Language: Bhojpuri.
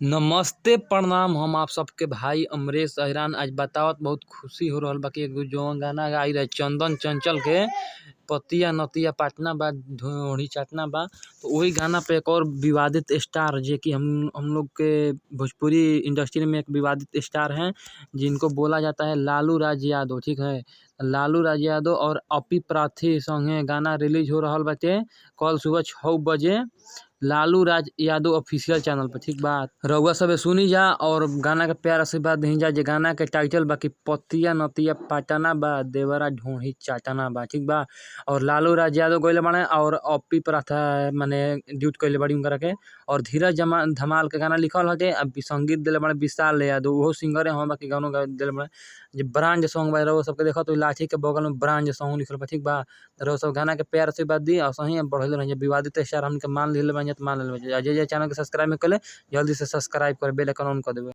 नमस्ते प्रणाम। हम आप सबके भाई अमरेश अहिरान आज बतावत बहुत खुशी हो रहल बा कि एगो जौन गाना आई रहे चंदन चंचल के पतिया नतिया पाटना बा ढोढ़ी चाटना बा। तो वही गाना पे एक और विवादित स्टार जे कि हम लोग के भोजपुरी इंडस्ट्री में एक विवादित स्टार हैं जिनको बोला जाता है लालू राज यादव। ठीक है, लालू राज यादव और अपी प्राथी संगे गाना रिलीज हो रहल बाटे कल सुबह 6 बजे लालू राज यादव ऑफिशियल चैनल पर। ठीक बा, रउआ सबे सुनी जा और गाना के प्यार आशीर्वाद दही जा। जे गाना के टाइटल बा कि पतिया नतिया पाटना बा देवरा ढोढ़ी चाटना बा। ठीक बा, और लालू राज यादव गइले बाड़े और अपी प्रथा माने ड्यूट कइले बाड़ी उनकरा के। और धीरज धमाल के गाना लिखल हटे आ संगीत दिले बाड़े विशाल यादव, उहो सिंगर है बाकी गानों गा दिले बाड़े। जे ब्रांड सॉन्ग बा रउआ सबके देखत लाठी के बगल में ब्रांड सॉन्ग लिखल बा। ठीक बा, रउआ सब गाना के प्यार आशीर्वाद दी और सही बढ़ले रही। विवादित स्टार हमके मान लेले बानी त मान लेले बानी। जे चैनल के सब्सक्राइब में कले जल्दी से सब्सक्राइब कर बेल आइकन ऑन कर देबे।